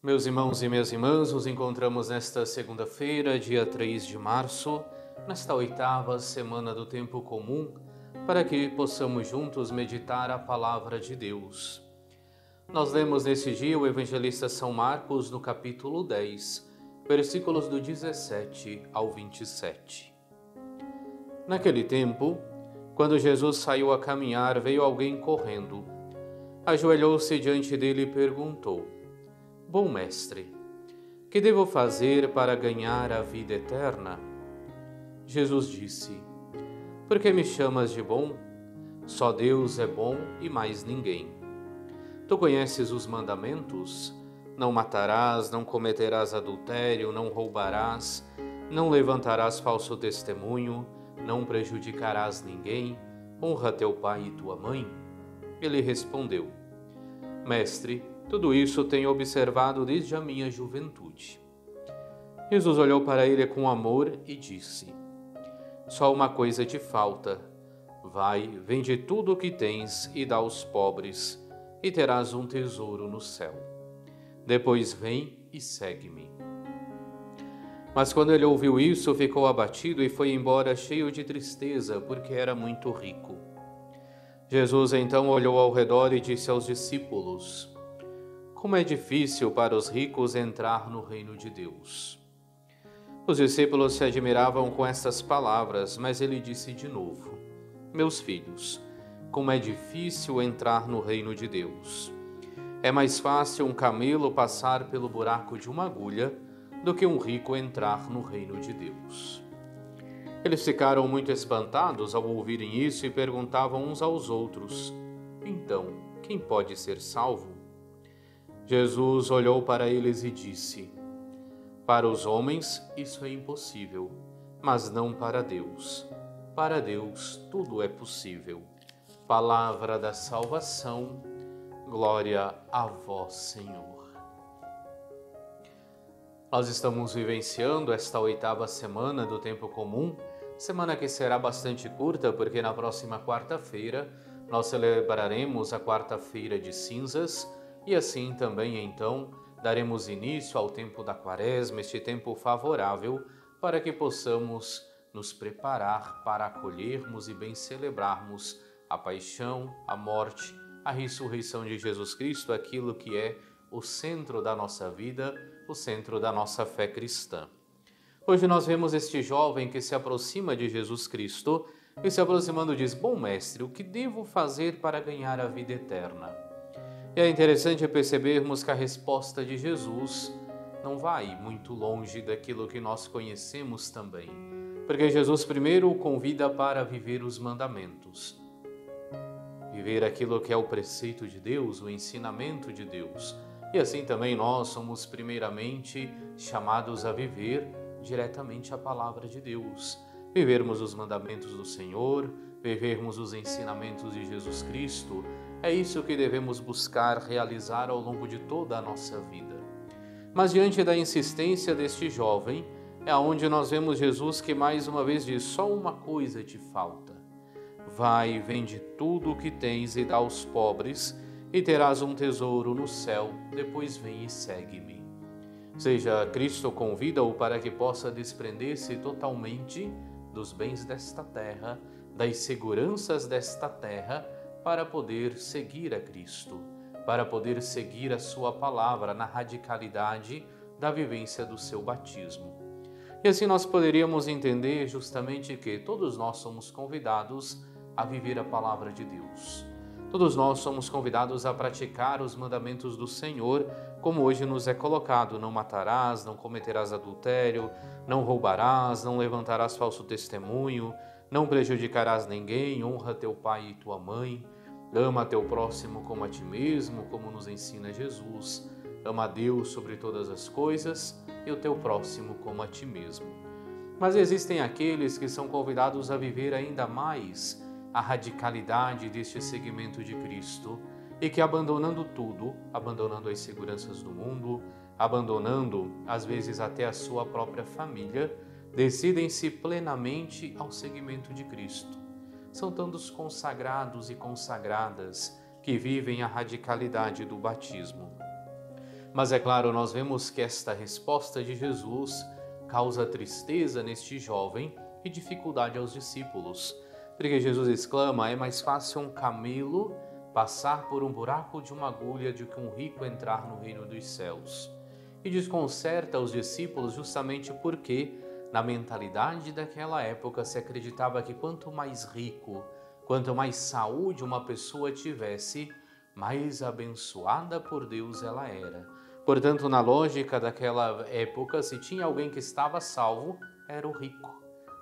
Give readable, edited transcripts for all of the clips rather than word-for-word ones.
Meus irmãos e minhas irmãs, nos encontramos nesta segunda-feira, dia 3 de março, nesta oitava semana do tempo comum, para que possamos juntos meditar a palavra de Deus. Nós lemos nesse dia o evangelista São Marcos no capítulo 10, versículos do 17 ao 27. Naquele tempo, quando Jesus saiu a caminhar, veio alguém correndo. Ajoelhou-se diante dele e perguntou: Bom mestre, que devo fazer para ganhar a vida eterna? Jesus disse: Por que me chamas de bom? Só Deus é bom e mais ninguém. Tu conheces os mandamentos? Não matarás, não cometerás adultério, não roubarás, não levantarás falso testemunho, não prejudicarás ninguém, honra teu pai e tua mãe. Ele respondeu: Mestre, tudo isso tenho observado desde a minha juventude. Jesus olhou para ele com amor e disse: Só uma coisa te falta. Vai, vende tudo o que tens e dá aos pobres, e terás um tesouro no céu. Depois vem e segue-me. Mas quando ele ouviu isso, ficou abatido e foi embora cheio de tristeza, porque era muito rico. Jesus então olhou ao redor e disse aos discípulos: Como é difícil para os ricos entrar no reino de Deus. Os discípulos se admiravam com estas palavras, mas ele disse de novo: Meus filhos, como é difícil entrar no reino de Deus. É mais fácil um camelo passar pelo buraco de uma agulha do que um rico entrar no reino de Deus. Eles ficaram muito espantados ao ouvirem isso e perguntavam uns aos outros: Então, quem pode ser salvo? Jesus olhou para eles e disse: Para os homens isso é impossível, mas não para Deus. Para Deus tudo é possível. Palavra da salvação, glória a vós, Senhor. Nós estamos vivenciando esta oitava semana do tempo comum, semana que será bastante curta, porque na próxima quarta-feira nós celebraremos a quarta-feira de cinzas e assim também então daremos início ao tempo da Quaresma, este tempo favorável para que possamos nos preparar para acolhermos e bem celebrarmos a paixão, a morte, a ressurreição de Jesus Cristo, aquilo que é o centro da nossa vida, o centro da nossa fé cristã. Hoje nós vemos este jovem que se aproxima de Jesus Cristo e se aproximando diz: Bom mestre, o que devo fazer para ganhar a vida eterna? E é interessante percebermos que a resposta de Jesus não vai muito longe daquilo que nós conhecemos também, porque Jesus primeiro o convida para viver os mandamentos, viver aquilo que é o preceito de Deus, o ensinamento de Deus. E assim também nós somos primeiramente chamados a viver diretamente a palavra de Deus, vivermos os mandamentos do Senhor, vivermos os ensinamentos de Jesus Cristo. É isso que devemos buscar realizar ao longo de toda a nossa vida. Mas diante da insistência deste jovem, é onde nós vemos Jesus que mais uma vez diz: só uma coisa te falta. Vai, vende tudo o que tens e dá aos pobres, e terás um tesouro no céu, depois vem e segue-me. Seja Cristo convida-o para que possa desprender-se totalmente dos bens desta terra, das seguranças desta terra, para poder seguir a Cristo, para poder seguir a sua palavra na radicalidade da vivência do seu batismo. E assim nós poderíamos entender justamente que todos nós somos convidados a viver a palavra de Deus. Todos nós somos convidados a praticar os mandamentos do Senhor, como hoje nos é colocado: não matarás, não cometerás adultério, não roubarás, não levantarás falso testemunho, não prejudicarás ninguém, honra teu pai e tua mãe, ama teu próximo como a ti mesmo, como nos ensina Jesus, ama a Deus sobre todas as coisas e o teu próximo como a ti mesmo. Mas existem aqueles que são convidados a viver ainda mais a radicalidade deste seguimento de Cristo e que, abandonando tudo, abandonando as seguranças do mundo, abandonando às vezes até a sua própria família, decidem-se plenamente ao seguimento de Cristo. São tantos consagrados e consagradas que vivem a radicalidade do batismo. Mas é claro, nós vemos que esta resposta de Jesus causa tristeza neste jovem e dificuldade aos discípulos. Porque Jesus exclama: é mais fácil um camelo passar por um buraco de uma agulha do que um rico entrar no reino dos céus. E desconcerta os discípulos justamente porque, na mentalidade daquela época, se acreditava que quanto mais rico, quanto mais saúde uma pessoa tivesse, mais abençoada por Deus ela era. Portanto, na lógica daquela época, se tinha alguém que estava salvo, era o rico,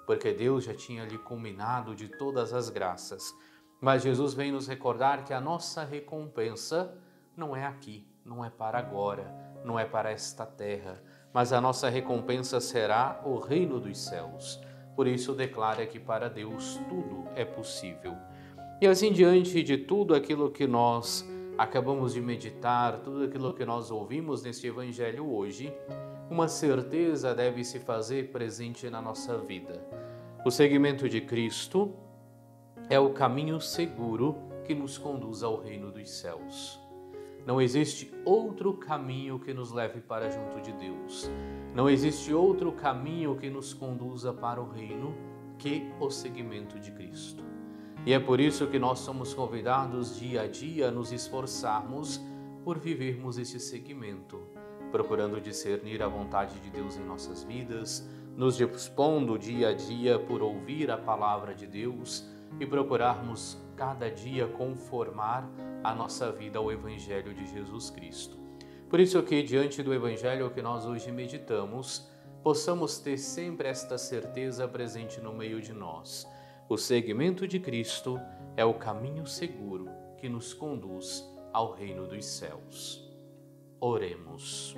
porque Deus já tinha lhe culminado de todas as graças. Mas Jesus vem nos recordar que a nossa recompensa não é aqui, não é para agora, não é para esta terra, mas a nossa recompensa será o reino dos céus. Por isso declara que para Deus tudo é possível. E assim, diante de tudo aquilo que nós acabamos de meditar, tudo aquilo que nós ouvimos neste Evangelho hoje, uma certeza deve se fazer presente na nossa vida. O seguimento de Cristo é o caminho seguro que nos conduz ao reino dos céus. Não existe outro caminho que nos leve para junto de Deus. Não existe outro caminho que nos conduza para o reino que o seguimento de Cristo. E é por isso que nós somos convidados dia a dia a nos esforçarmos por vivermos esse seguimento, procurando discernir a vontade de Deus em nossas vidas, nos dispondo dia a dia por ouvir a palavra de Deus e procurarmos cada dia conformar a nossa vida ao Evangelho de Jesus Cristo. Por isso que, diante do Evangelho que nós hoje meditamos, possamos ter sempre esta certeza presente no meio de nós. O seguimento de Cristo é o caminho seguro que nos conduz ao reino dos céus. Oremos.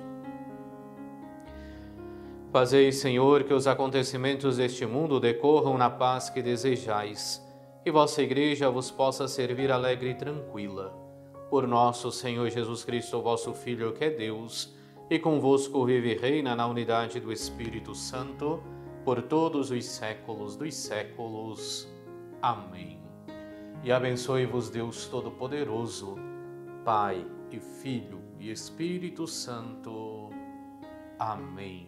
Fazei, Senhor, que os acontecimentos deste mundo decorram na paz que desejais, e vossa Igreja vos possa servir alegre e tranquila. Por nosso Senhor Jesus Cristo, vosso Filho, que é Deus, e convosco vive e reina na unidade do Espírito Santo, por todos os séculos dos séculos. Amém. E abençoe-vos Deus Todo-Poderoso, Pai e Filho e Espírito Santo. Amém.